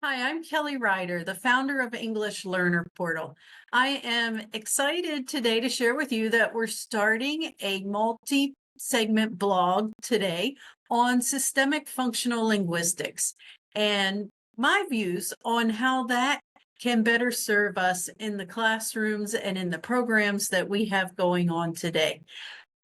Hi, I'm Kelly Ryder, the founder of English Learner Portal. I am excited today to share with you that we're starting a multi-segment blog today on systemic functional linguistics and my views on how that can better serve us in the classrooms and in the programs that we have going on today.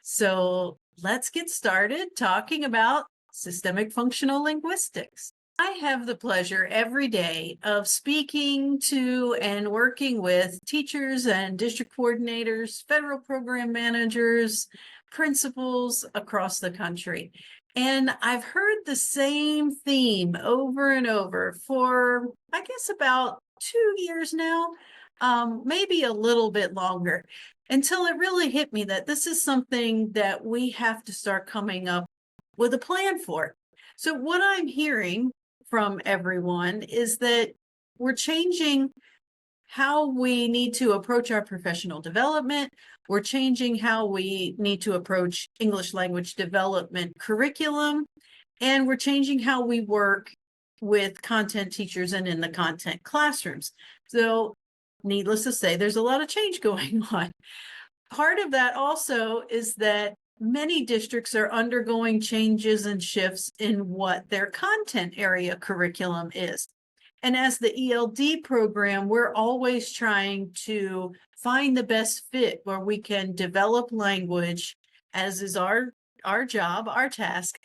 So let's get started talking about systemic functional linguistics. I have the pleasure every day of speaking to and working with teachers and district coordinators, federal program managers, principals across the country. And I've heard the same theme over and over for, I guess, about 2 years now, maybe a little bit longer, until it really hit me that this is something that we have to start coming up with a plan for. So what I'm hearing from everyone is that we're changing how we need to approach our professional development. We're changing how we need to approach English language development curriculum, and we're changing how we work with content teachers and in the content classrooms. So needless to say, there's a lot of change going on. Part of that also is that many districts are undergoing changes and shifts in what their content area curriculum is. And as the ELD program, we're always trying to find the best fit where we can develop language, as is our job, our task,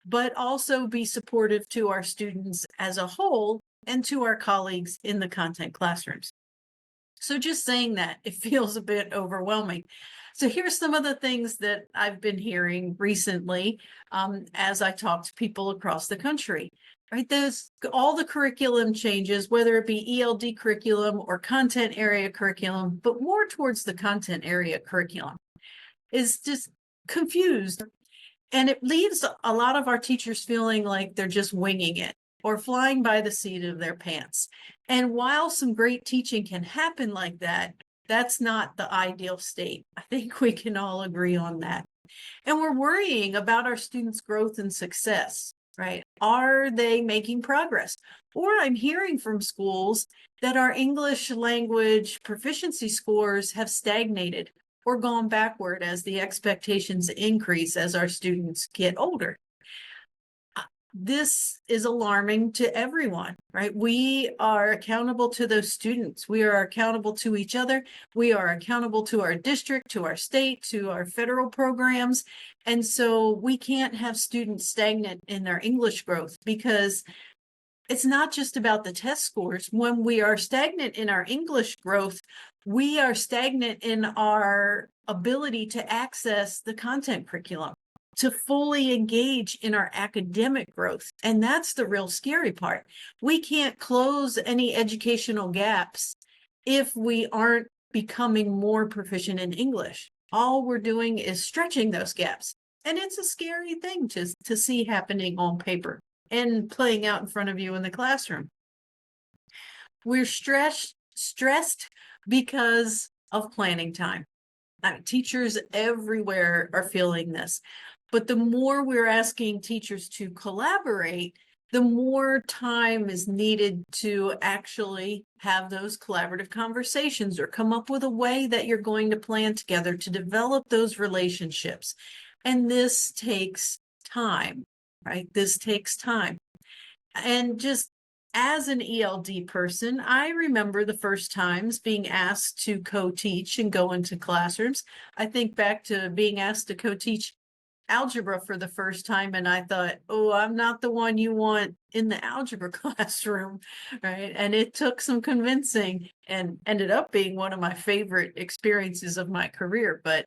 but also be supportive to our students as a whole and to our colleagues in the content classrooms. So just saying that, it feels a bit overwhelming. So here's some of the things that I've been hearing recently as I talk to people across the country. Right, there's all the curriculum changes, whether it be ELD curriculum or content area curriculum, but more towards the content area curriculum, is just confused. And it leaves a lot of our teachers feeling like they're just winging it or flying by the seat of their pants. And while some great teaching can happen like that, that's not the ideal state. I think we can all agree on that. And we're worrying about our students' growth and success, right? Are they making progress? Or I'm hearing from schools that our English language proficiency scores have stagnated or gone backward as the expectations increase as our students get older. This is alarming to everyone, right? We are accountable to those students. We are accountable to each other. We are accountable to our district, to our state, to our federal programs. And so we can't have students stagnant in their English growth because it's not just about the test scores. When we are stagnant in our English growth, we are stagnant in our ability to access the content curriculum, to fully engage in our academic growth. And that's the real scary part. We can't close any educational gaps if we aren't becoming more proficient in English. All we're doing is stretching those gaps. And it's a scary thing to see happening on paper and playing out in front of you in the classroom. We're stressed because of planning time. Teachers everywhere are feeling this. But the more we're asking teachers to collaborate, the more time is needed to actually have those collaborative conversations or come up with a way that you're going to plan together to develop those relationships. And this takes time, right? This takes time. And just as an ELD person, I remember the first times being asked to co-teach and go into classrooms. I think back to being asked to co-teach algebra for the first time, and I thought, oh, I'm not the one you want in the algebra classroom, right? And it took some convincing and ended up being one of my favorite experiences of my career. But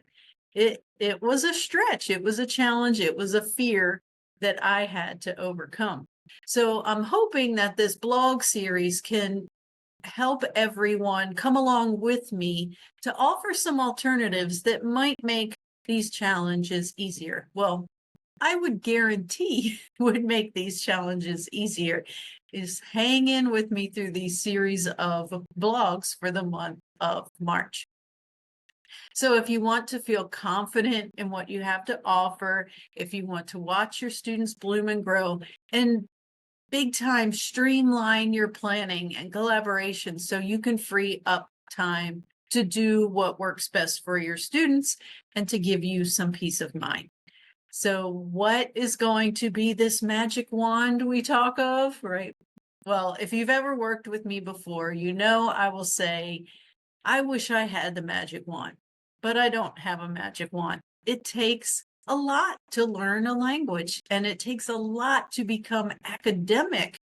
it was a stretch, it was a challenge, it was a fear that I had to overcome. So I'm hoping that this blog series can help everyone come along with me to offer some alternatives that might make these challenges easier. Well, I would guarantee would make these challenges easier is hang in with me through these series of blogs for the month of March. So if you want to feel confident in what you have to offer, if you want to watch your students bloom and grow, and big time streamline your planning and collaboration so you can free up time to do what works best for your students and to give you some peace of mind. So what is going to be this magic wand we talk of, right? Well, if you've ever worked with me before, you know I will say, I wish I had the magic wand, but I don't have a magic wand. It takes a lot to learn a language, and it takes a lot to become academically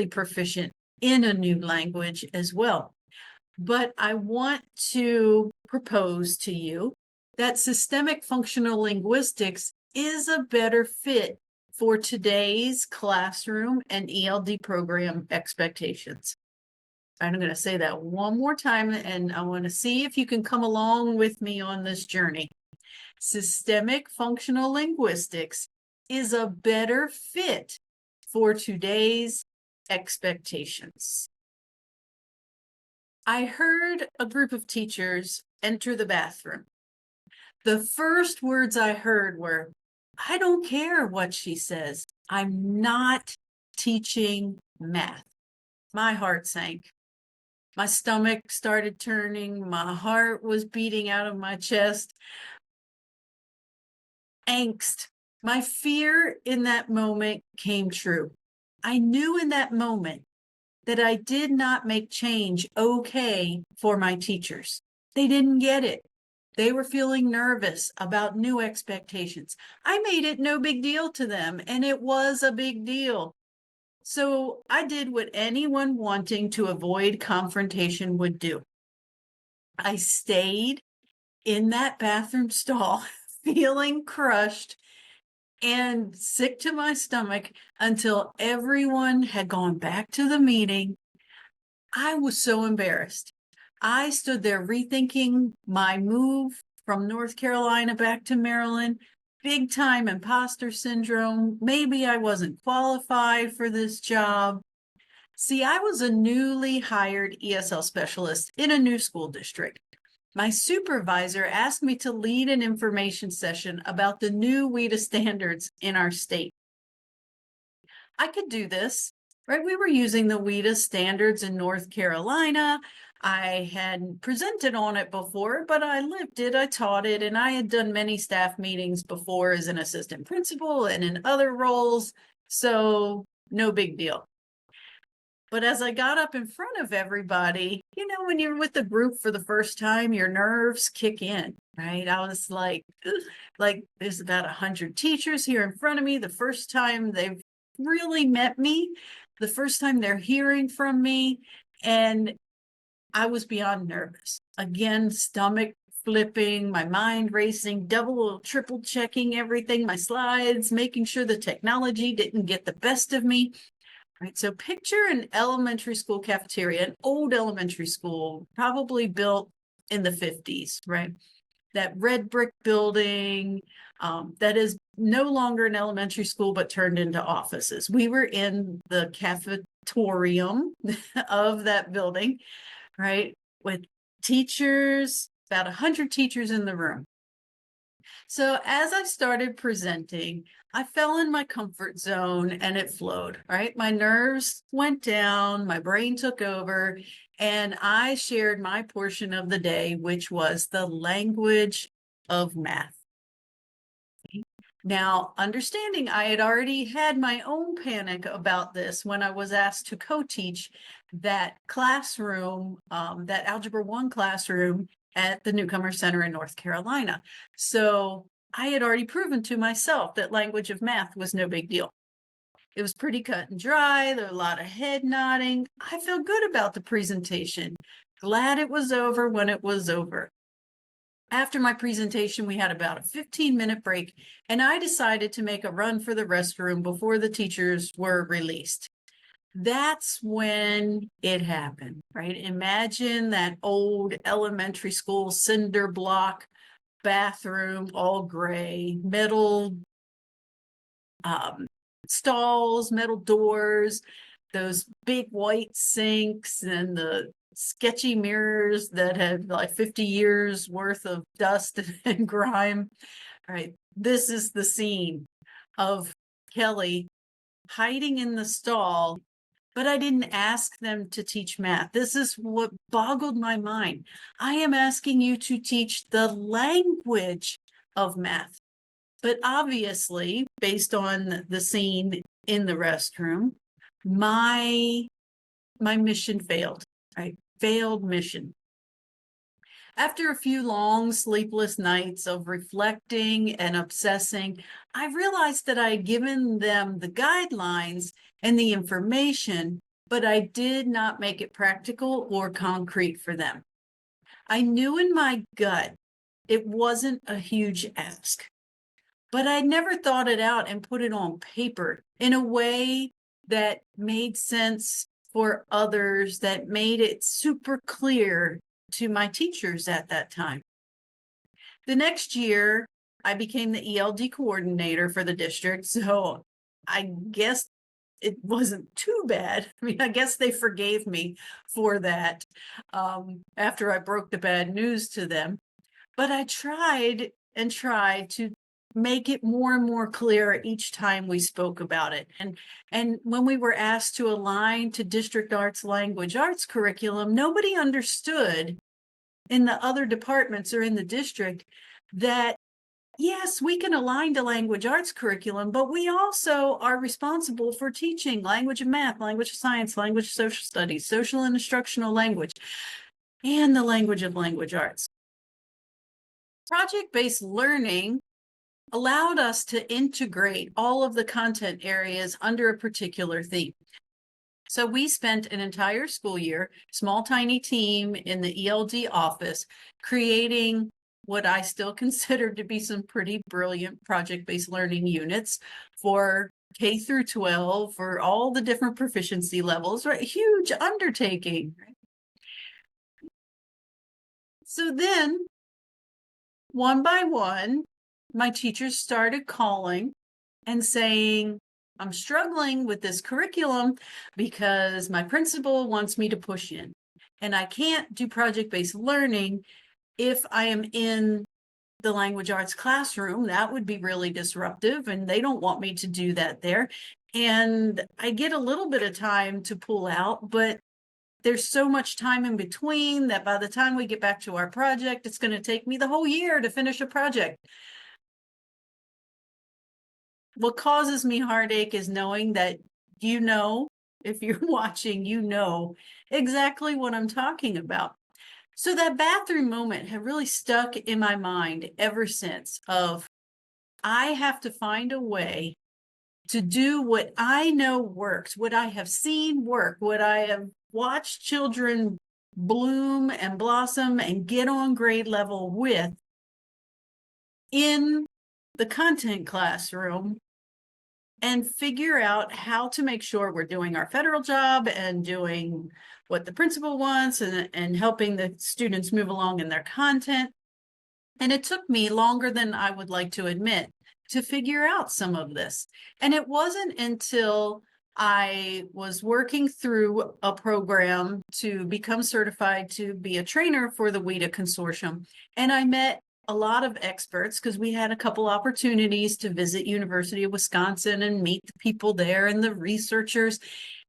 proficient in a new language as well. But I want to propose to you that systemic functional linguistics is a better fit for today's classroom and ELD program expectations. I'm going to say that one more time, and I want to see if you can come along with me on this journey. Systemic functional linguistics is a better fit for today's expectations. I heard a group of teachers enter the bathroom. The first words I heard were, "I don't care what she says. I'm not teaching math." My heart sank. My stomach started turning. My heart was beating out of my chest. Angst. My fear in that moment came true. I knew in that moment that I did not make change okay for my teachers. They didn't get it. They were feeling nervous about new expectations. I made it no big deal to them, and it was a big deal. So I did what anyone wanting to avoid confrontation would do. I stayed in that bathroom stall, feeling crushed and sick to my stomach until everyone had gone back to the meeting. I was so embarrassed. I stood there rethinking my move from North Carolina back to Maryland, big time imposter syndrome. Maybe I wasn't qualified for this job. See, I was a newly hired ESL specialist in a new school district. My supervisor asked me to lead an information session about the new WIDA standards in our state. I could do this, right? We were using the WIDA standards in North Carolina. I had presented on it before, but I lived it, I taught it, and I had done many staff meetings before as an assistant principal and in other roles, so no big deal. But as I got up in front of everybody, you know, when you're with the group for the first time, your nerves kick in, right? I was like, ugh. Like there's about 100 teachers here in front of me. The first time they've really met me, the first time they're hearing from me. And I was beyond nervous. Again, stomach flipping, my mind racing, double, triple checking everything, my slides, making sure the technology didn't get the best of me. Right, so picture an elementary school cafeteria, an old elementary school, probably built in the 50s, right? That red brick building that is no longer an elementary school, but turned into offices. We were in the cafetorium of that building, right? With teachers, about 100 teachers in the room. So as I started presenting, I fell in my comfort zone and it flowed, right? My nerves went down, my brain took over, and I shared my portion of the day, which was the language of math. Now, understanding I had already had my own panic about this when I was asked to co-teach that classroom, that Algebra 1 classroom at the Newcomer Center in North Carolina. So I had already proven to myself that language of math was no big deal. It was pretty cut and dry. There was a lot of head nodding. I feel good about the presentation. Glad it was over when it was over. After my presentation, we had about a 15-minute break, and I decided to make a run for the restroom before the teachers were released. That's when it happened, right? Imagine that old elementary school cinder block bathroom, all gray, metal stalls, metal doors, those big white sinks, and the sketchy mirrors that had like 50 years worth of dust and grime. All right, this is the scene of Kelly hiding in the stall, but I didn't ask them to teach math. This is what boggled my mind. I am asking you to teach the language of math. But obviously, based on the scene in the restroom, my mission failed. Right? Failed mission. After a few long, sleepless nights of reflecting and obsessing, I realized that I had given them the guidelines and the information, but I did not make it practical or concrete for them. I knew in my gut it wasn't a huge ask, but I never thought it out and put it on paper in a way that made sense for others, that made it super clear to my teachers at that time. The next year, I became the ELD coordinator for the district, so I guess it wasn't too bad. I mean, I guess they forgave me for that after I broke the bad news to them. But I tried and tried to make it more and more clear each time we spoke about it. And when we were asked to align to district arts language arts curriculum, nobody understood in the other departments or in the district that yes, we can align to language arts curriculum, but we also are responsible for teaching language of math, language of science, language of social studies, social and instructional language, and the language of language arts. Project-based learning allowed us to integrate all of the content areas under a particular theme. So we spent an entire school year, small, tiny team in the ELD office, creating what I still consider to be some pretty brilliant project-based learning units for K through 12, for all the different proficiency levels, right? Huge undertaking. Right? So then, one by one, my teachers started calling and saying, I'm struggling with this curriculum because my principal wants me to push in. And I can't do project-based learning if I am in the language arts classroom. That would be really disruptive, and they don't want me to do that there. And I get a little bit of time to pull out, but there's so much time in between that by the time we get back to our project, it's going to take me the whole year to finish a project. What causes me heartache is knowing that, if you're watching, exactly what I'm talking about. So that bathroom moment had really stuck in my mind ever since of I have to find a way to do what I know works, what I have seen work, what I have watched children bloom and blossom and get on grade level with in the content classroom, and figure out how to make sure we're doing our federal job and doing what the principal wants and helping the students move along in their content. And it took me longer than I would like to admit to figure out some of this. And it wasn't until I was working through a program to become certified to be a trainer for the WIDA Consortium. And I met a lot of experts because we had a couple opportunities to visit University of Wisconsin and meet the people there and the researchers.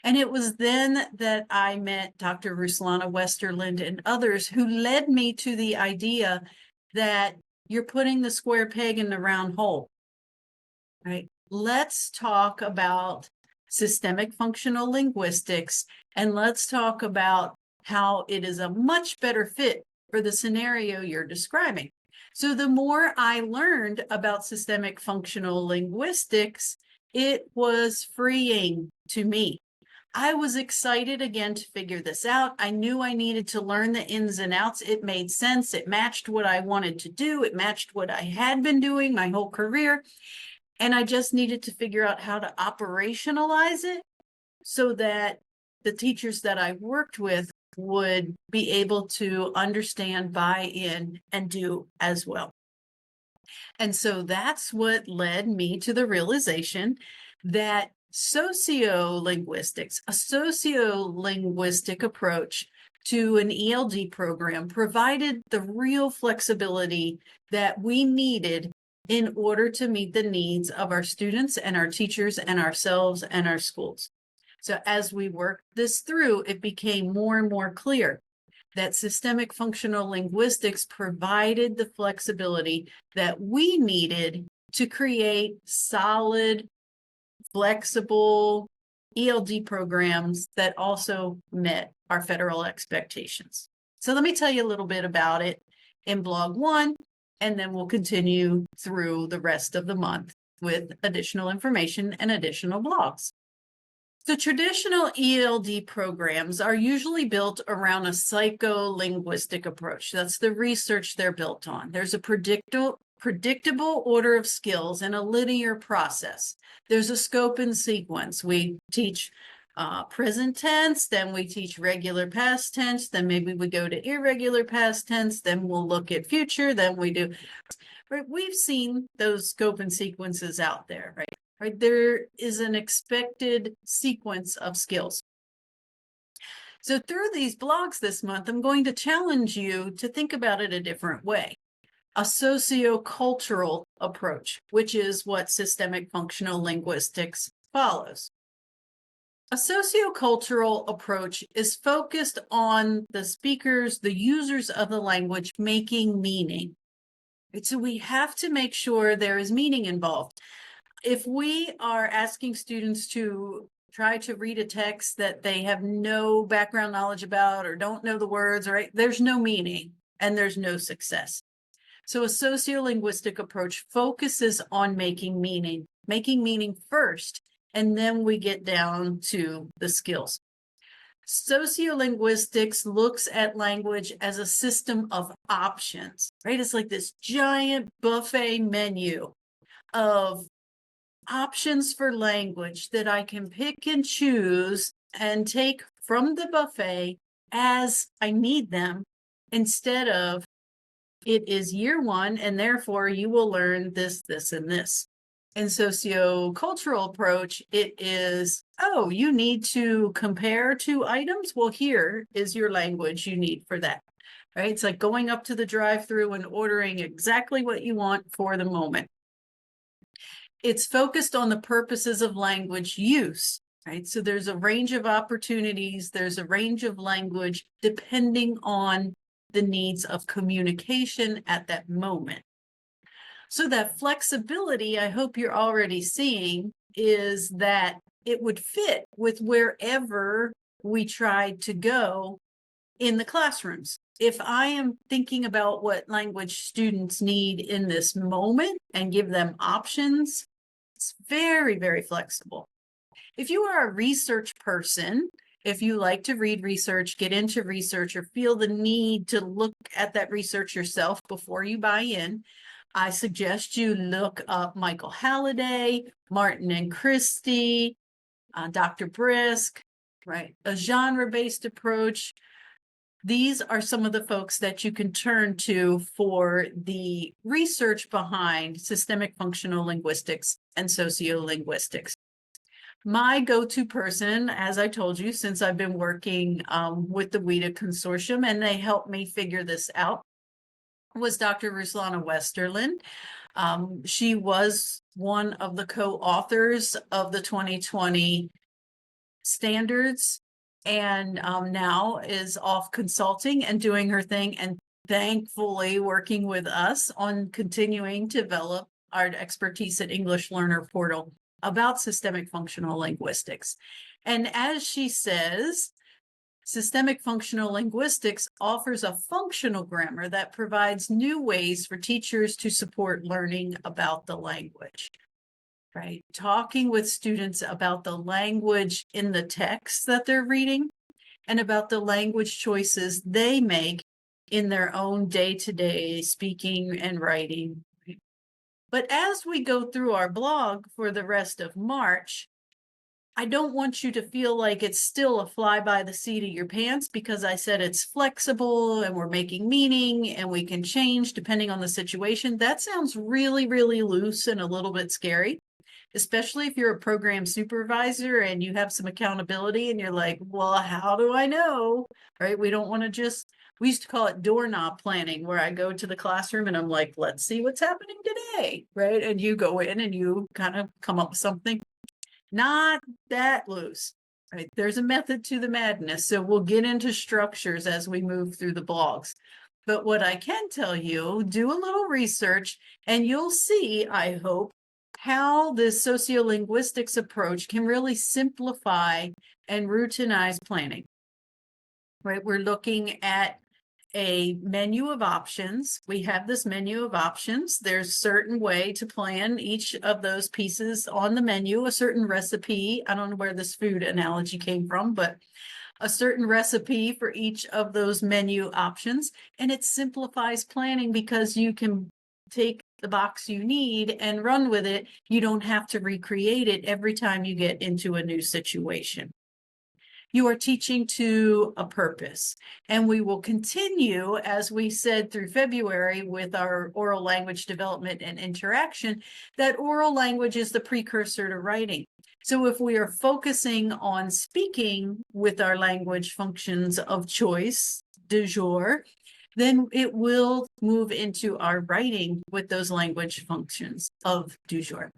And it was then that I met Dr. Ruslana Westerland and others who led me to the idea that you're putting the square peg in the round hole, right? Let's talk about systemic functional linguistics, and let's talk about how it is a much better fit for the scenario you're describing. So the more I learned about systemic functional linguistics, it was freeing to me. I was excited again to figure this out. I knew I needed to learn the ins and outs. It made sense. It matched what I wanted to do. It matched what I had been doing my whole career. And I just needed to figure out how to operationalize it so that the teachers that I worked with would be able to understand, buy in, and do as well. And so that's what led me to the realization that sociolinguistics, a sociolinguistic approach to an ELD program, provided the real flexibility that we needed in order to meet the needs of our students and our teachers and ourselves and our schools. So as we worked this through, it became more and more clear that systemic functional linguistics provided the flexibility that we needed to create solid, flexible ELD programs that also met our federal expectations. So let me tell you a little bit about it in blog 1, and then we'll continue through the rest of the month with additional information and additional blogs. The traditional ELD programs are usually built around a psycholinguistic approach. That's the research they're built on. There's a predictable order of skills and a linear process. There's a scope and sequence. We teach present tense, then we teach regular past tense, then maybe we go to irregular past tense, then we'll look at future, then we do. Right? We've seen those scope and sequences out there, right? Right, there is an expected sequence of skills. So through these blogs this month, I'm going to challenge you to think about it a different way. A sociocultural approach, which is what systemic functional linguistics follows. A sociocultural approach is focused on the speakers, the users of the language making meaning. Right? So we have to make sure there is meaning involved. If we are asking students to try to read a text that they have no background knowledge about or don't know the words, right, there's no meaning and there's no success. So a sociolinguistic approach focuses on making meaning first, and then we get down to the skills. Sociolinguistics looks at language as a system of options, right? It's like this giant buffet menu of options for language that I can pick and choose and take from the buffet as I need them, instead of it is year 1 and therefore you will learn this, this, and this. In sociocultural approach, it is, oh, you need to compare 2 items? Well, here is your language you need for that, right? It's like going up to the drive-through and ordering exactly what you want for the moment. It's focused on the purposes of language use, right? So there's a range of opportunities, there's a range of language depending on the needs of communication at that moment. So that flexibility, I hope you're already seeing, is that it would fit with wherever we tried to go in the classrooms. If I am thinking about what language students need in this moment and give them options, it's very, very flexible. If you are a research person, if you like to read research, get into research, or feel the need to look at that research yourself before you buy in, I suggest you look up Michael Halliday, Martin and Christie, Dr. Brisk, right? A genre-based approach. These are some of the folks that you can turn to for the research behind systemic functional linguistics and sociolinguistics. My go-to person, as I told you, since I've been working with the WIDA Consortium, and they helped me figure this out, was Dr. Ruslana Westerlin. She was one of the co-authors of the 2020 standards, and now is off consulting and doing her thing, and thankfully working with us on continuing to develop our expertise at English Learner Portal about systemic functional linguistics. And as she says, systemic functional linguistics offers a functional grammar that provides new ways for teachers to support learning about the language. Right? Talking with students about the language in the text that they're reading and about the language choices they make in their own day-to-day speaking and writing. But as we go through our blog for the rest of March, I don't want you to feel like it's still a fly by the seat of your pants, because I said it's flexible and we're making meaning and we can change depending on the situation. That sounds really, really loose and a little bit scary. especially if you're a program supervisor and you have some accountability and you're like, well, how do I know? Right? We don't want to just, we used to call it doorknob planning, where I go to the classroom and I'm like, let's see what's happening today. Right? And you go in and you kind of come up with something. Not that loose. Right? There's a method to the madness. So we'll get into structures as we move through the blogs. But what I can tell you, do a little research and you'll see, I hope, how this sociolinguistics approach can really simplify and routinize planning. Right? We're looking at a menu of options. We have this menu of options. There's a certain way to plan each of those pieces on the menu, a certain recipe. I don't know where this food analogy came from, but a certain recipe for each of those menu options. And it simplifies planning because you can take the box you need and run with it. You don't have to recreate it every time you get into a new situation. You are teaching to a purpose. And we will continue, as we said through February, with our oral language development and interaction, that oral language is the precursor to writing. So if we are focusing on speaking with our language functions of choice, du jour, then it will move into our writing with those language functions of du jour.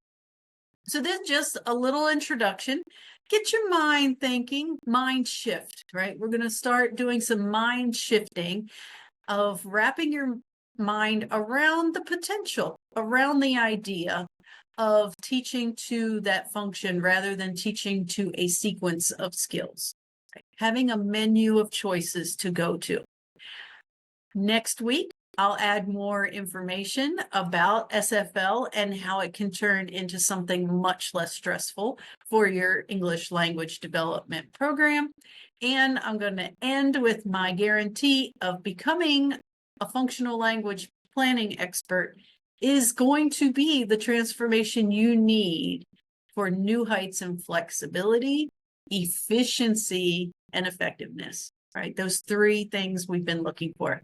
So this is just a little introduction. Get your mind thinking, mind shift, right? We're going to start doing some mind shifting of wrapping your mind around the potential, around the idea of teaching to that function rather than teaching to a sequence of skills. Right? Having a menu of choices to go to. Next week, I'll add more information about SFL and how it can turn into something much less stressful for your English language development program. And I'm going to end with my guarantee of becoming a functional language planning expert is going to be the transformation you need for new heights in flexibility, efficiency, and effectiveness, right? Those three things we've been looking for.